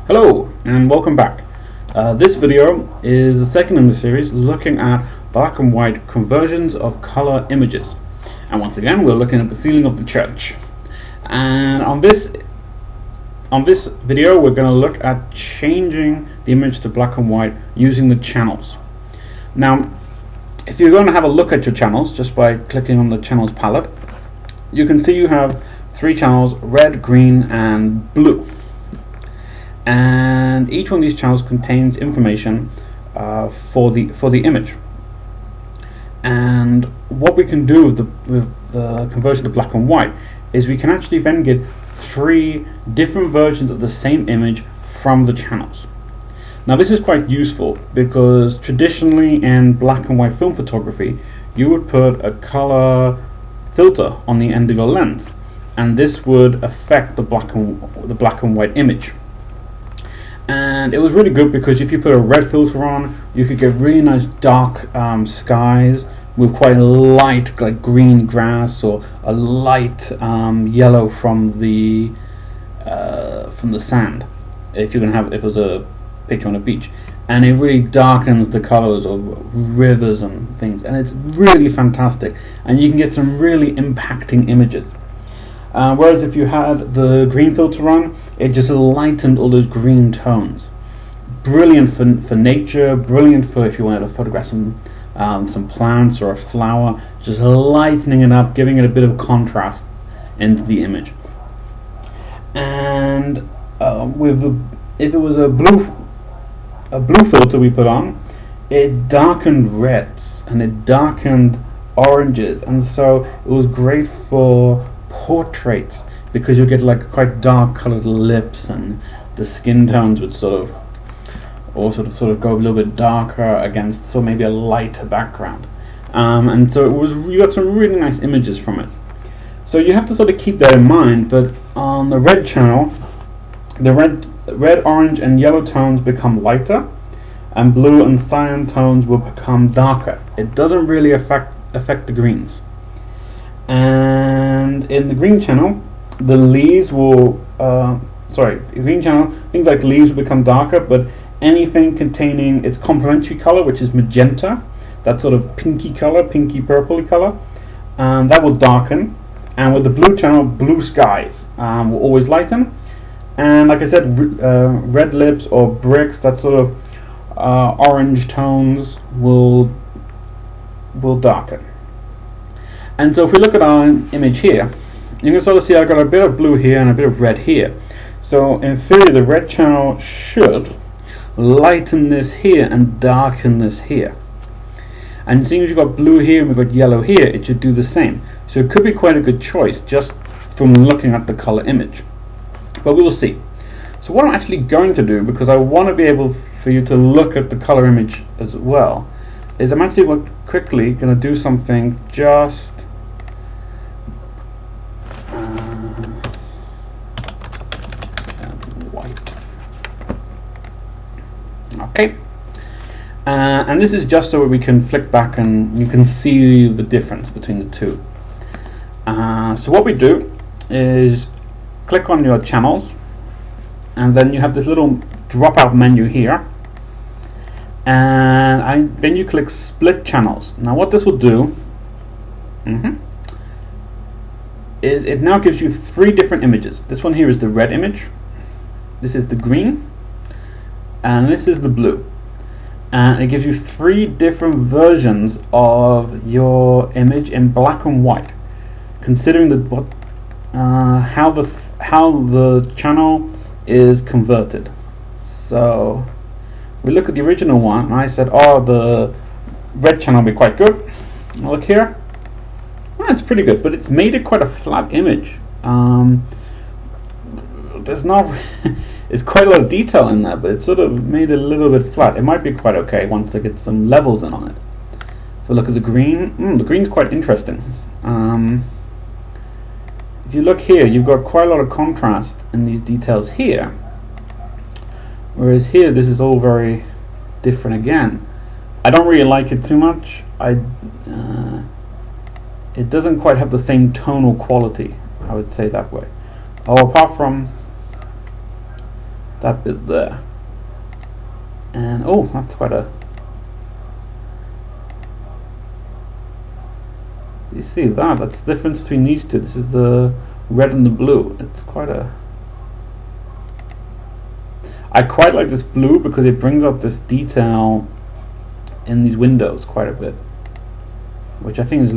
Hello and welcome back. This video is the second in the series looking at black and white conversions of color images. And once again we're looking at the ceiling of the church. And on this video we're going to look at changing the image to black and white using the channels. Now if you're going to have a look at your channels just by clicking on the channels palette, you can see you have three channels: red, green and blue. And each one of these channels contains information for the image. And what we can do with the conversion to black and white is we can actually then get three different versions of the same image from the channels. Now this is quite useful because traditionally in black and white film photography you would put a color filter on the end of your lens, and this would affect the black and white image. And it was really good because if you put a red filter on, you could get really nice dark skies with quite a light, like green grass, or a light yellow from the sand. If it was a picture on a beach, and it really darkens the colors of rivers and things, and it's really fantastic. And you can get some really impacting images. Whereas if you had the green filter on, it just lightened all those green tones. Brilliant for nature, brilliant for if you wanted to photograph some plants or a flower, just lightening it up, giving it a bit of contrast into the image. And if it was a blue filter we put on, it darkened reds and it darkened oranges, and so it was great for portraits because you get like quite dark colored lips, and the skin tones would sort of go a little bit darker against maybe a lighter background, and so you got some really nice images from it. So you have to sort of keep that in mind. But on the red channel, the red, orange and yellow tones become lighter, and blue and cyan tones will become darker. It doesn't really affect the greens. And in the green channel, the leaves will green channel, things like leaves will become darker, but anything containing its complementary color, which is magenta, that sort of pinky purpley color, that will darken. And with the blue channel, blue skies will always lighten. And like I said, red lips or bricks, that sort of orange tones will darken. And so if we look at our image here, you can sort of see I've got a bit of blue here and a bit of red here. So in theory the red channel should lighten this here and darken this here. And seeing as you've got blue here and we've got yellow here, it should do the same. So it could be quite a good choice just from looking at the color image. But we will see. So what I'm actually going to do, because I want to be able for you to look at the color image as well, is I'm actually quickly going to do something just white. Okay. And this is just so we can flick back and you can see the difference between the two. So what we do is click on your channels, and then you have this little drop-out menu here, and then you click split channels. Now what this will do is it now gives you three different images. This one here is the red image, this is the green, and this is the blue. And it gives you three different versions of your image in black and white, considering how the channel is converted. So we look at the original one, and I said, oh, the red channel will be quite good. Look here, it's pretty good, but it's made it quite a flat image. There's not it's quite a lot of detail in that, but it's sort of made it a little bit flat. It might be quite okay once I get some levels in on it. So look at the green. The green's quite interesting. If you look here, you've got quite a lot of contrast in these details here, whereas here this is all very different again. I don't really like it too much. It doesn't quite have the same tonal quality, I would say that way. Oh, apart from that bit there. And oh, that's quite a, you see that's the difference between these two. This is the red and the blue. It's quite a, I quite like this blue because it brings out this detail in these windows quite a bit, which I think is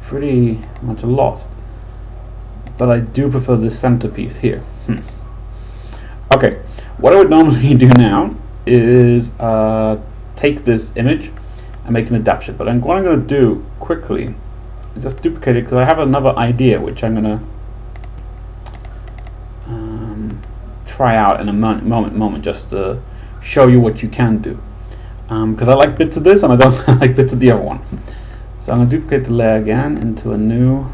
pretty much lost. But I do prefer this centerpiece here. Okay, what I would normally do now is take this image and make an adaptation. But what I'm going to do quickly is just duplicate it because I have another idea which I'm going to try out in a moment just to show you what you can do. Because I like bits of this and I don't like bits of the other one. So I'm going to duplicate the layer again into a new.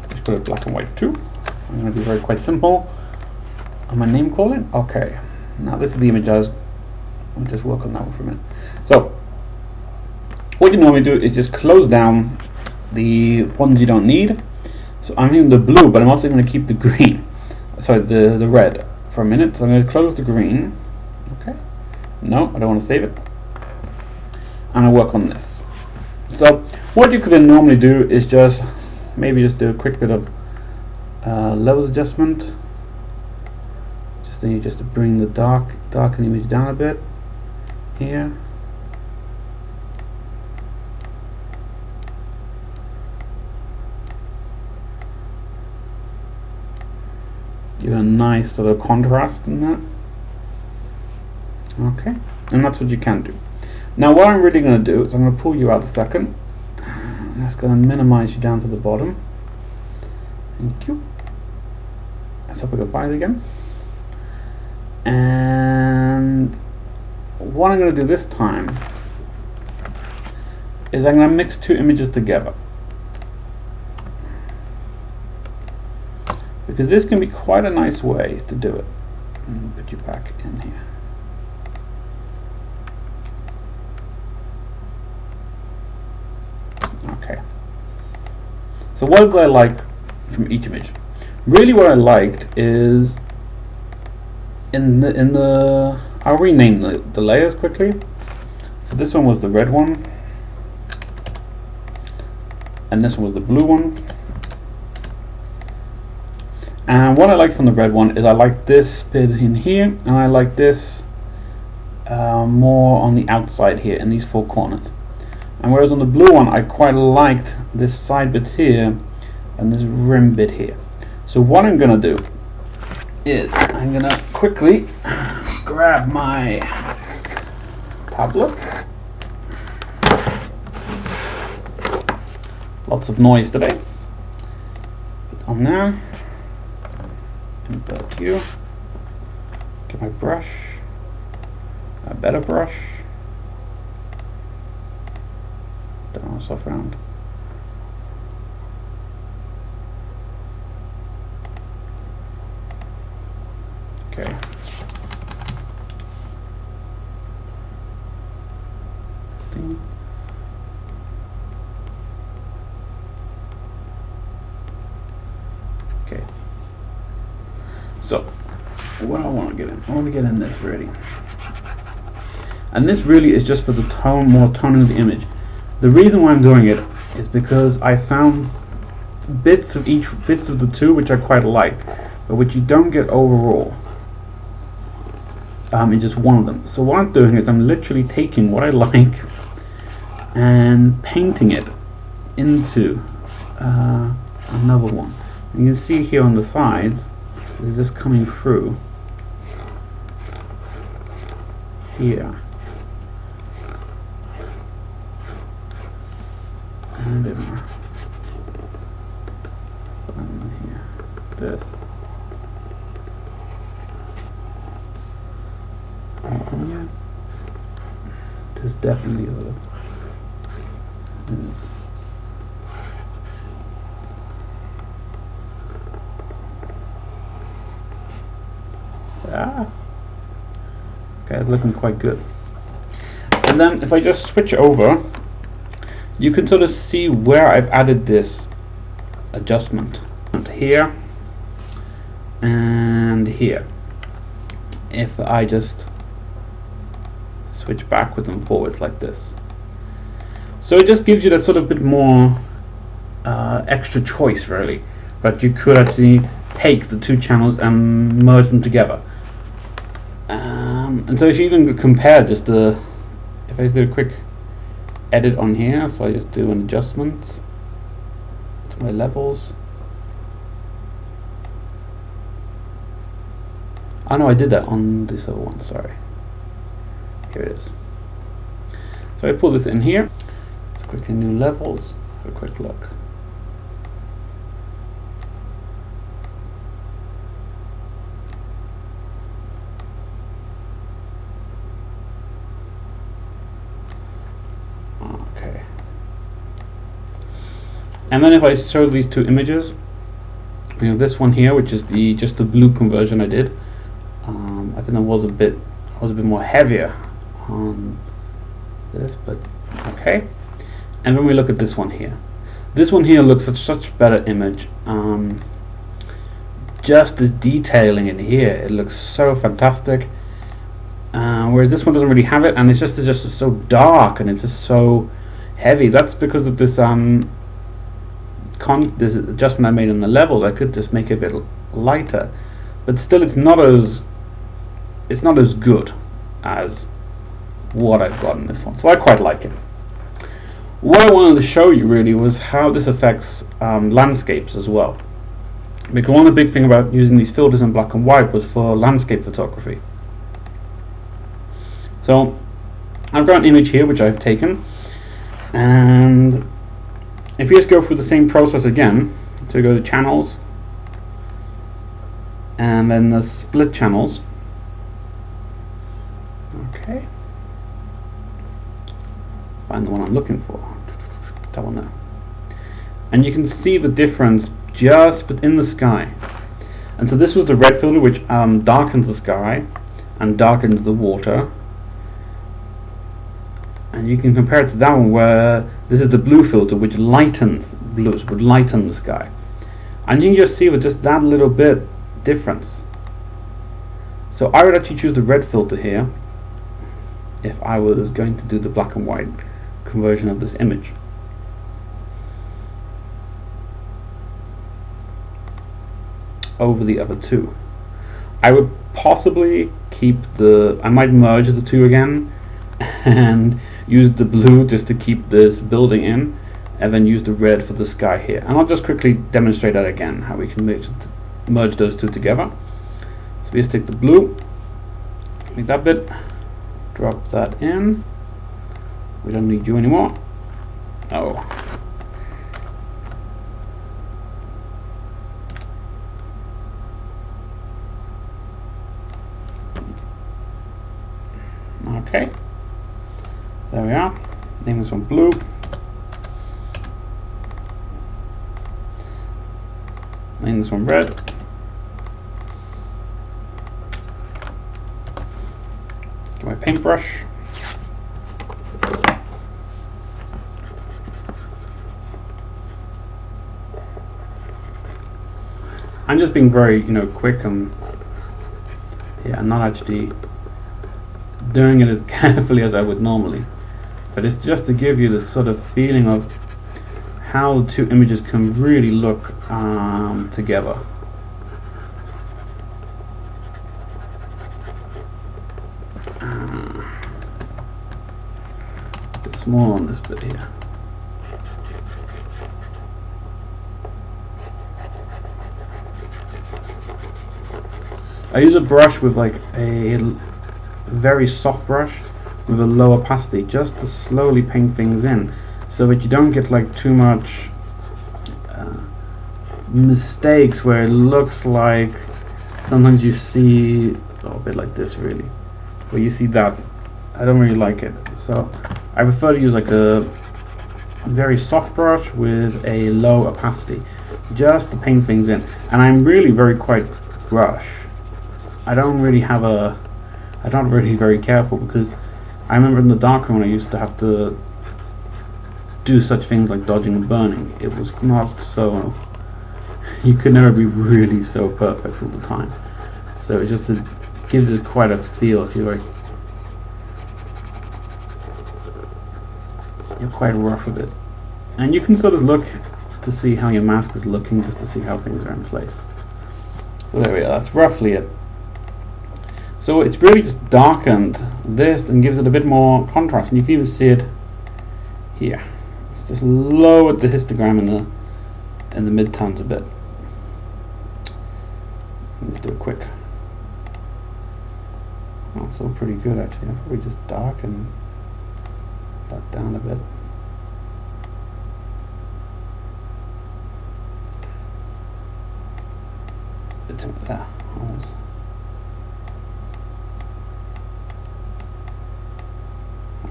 Let's put it black and white too. I'm going to be quite simple. On my name calling. Okay. Now this is the image I'll just work on that one for a minute. So what you normally do is just close down the ones you don't need. So I'm using the blue, but I'm also going to keep the green. Sorry, the red for a minute. So I'm going to close the green. Okay. No, I don't want to save it. And I'll work on this. So what you could then normally do is just maybe just do a quick bit of levels adjustment. Just to bring the darken image down a bit here. Give it a nice sort of contrast in that. Okay, and that's what you can do. Now what I'm really going to do is I'm going to pull you out a second. That's going to minimize you down to the bottom. Thank you. Let's hope I can find it again. And what I'm going to do this time is I'm going to mix two images together, because this can be quite a nice way to do it. Put you back in here. Okay. So what did I like from each image? Really, what I liked is I'll rename the layers quickly. So this one was the red one, and this one was the blue one. And what I like from the red one is I like this bit in here, and I like this more on the outside here in these four corners. And whereas on the blue one I quite liked this side bit here and this rim bit here. So what I'm gonna do is I'm gonna quickly grab my tablet. Lots of noise today. Put on there. Invert you. Get my brush. A better brush. Turn myself around. Okay. Okay. So, what I want to get in? I want to get in this really. And this really is just for the more tone of the image. The reason why I'm doing it is because I found bits of the two which I quite like, but which you don't get overall in just one of them. So what I'm doing is I'm literally taking what I like and painting it into another one. And you can see here on the sides, it's just coming through here. And a bit more. And here. This. And here. This definitely is. Okay, it's looking quite good. And then if I just switch over, you can sort of see where I've added this adjustment here and here. If I just switch backwards and forwards like this, so it just gives you that sort of bit more extra choice, really. But you could actually take the two channels and merge them together. And so if you even compare just the, if I do a quick edit on here, so I just do an adjustment to my levels. Oh no, I did that on this other one, sorry. Here it is. So I pull this in here. Let's quickly new levels, have a quick look. Okay. And then if I show these two images, we have this one here, which is the just the blue conversion I did. I think I was a bit more heavier on this, but okay. And when we look at this one here looks at such better image. Just this detailing in here, it looks so fantastic. Whereas this one doesn't really have it, and it's just so dark and it's just so heavy. That's because of this this adjustment I made on the levels. I could just make it a bit lighter, but still it's not as good as what I've got in this one. So I quite like it. What I wanted to show you really was how this affects landscapes as well, because one of the big thing about using these filters in black and white was for landscape photography. So I've got an image here which I've taken, and if you just go through the same process again, so go to channels and then the split channels. Okay, find the one I'm looking for, that one there, and you can see the difference just within the sky. And so this was the red filter, which darkens the sky and darkens the water, and you can compare it to that one where this is the blue filter, which lightens blues, would lighten the sky, and you can just see with just that little bit difference. So I would actually choose the red filter here if I was going to do the black and white conversion of this image. Over the other two. I would possibly keep I might merge the two again and use the blue just to keep this building in, and then use the red for the sky here. And I'll just quickly demonstrate that again, how we can merge those two together. So we just take the blue, make that bit, drop that in. We don't need you anymore. Oh. Okay. There we are. Name this one blue. Name this one red. Get my paintbrush. I'm just being very, quick and I'm not actually doing it as carefully as I would normally, but it's just to give you this sort of feeling of how the two images can really look together. A bit small on this bit here. I use a brush with like a very soft brush with a low opacity, just to slowly paint things in, so that you don't get like too much mistakes where it looks like sometimes you see a bit like this, really, where you see that. I don't really like it, so I prefer to use like a very soft brush with a low opacity, just to paint things in. And I'm really very quite brush. I'm not really very careful, because I remember in the darkroom when I used to have to do such things like dodging and burning, it was not so you could never be really so perfect all the time. So it just gives it quite a feel if you're quite rough with it. And you can sort of look to see how your mask is looking, just to see how things are in place. So there we are, that's roughly it. So it's really just darkened this and gives it a bit more contrast, and you can even see it here. It's just lowered the histogram in the midtones a bit. Let's do it quick. Also pretty good actually. I'll probably just darken that down a bit. There, almost.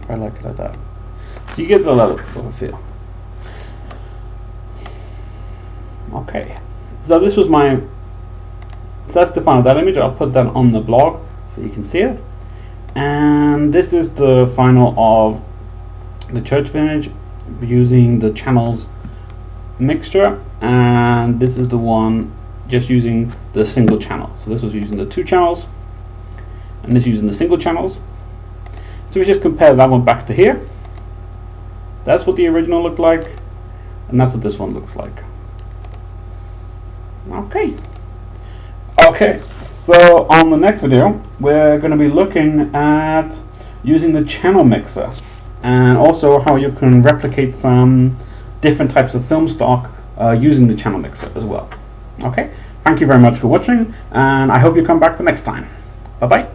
I like it like that. So you get the leather sort of feel. Okay, so this was so that's the final that image. I'll put that on the blog so you can see it. And this is the final of the church image using the channels mixture, and this is the one just using the single channel. So this was using the 2 channels, and this using the single channels. So we just compare that one back to here. That's what the original looked like, and that's what this one looks like. Okay, so on the next video we're going to be looking at using the channel mixer, and also how you can replicate some different types of film stock using the channel mixer as well. Okay, thank you very much for watching, and I hope you come back the next time. Bye bye.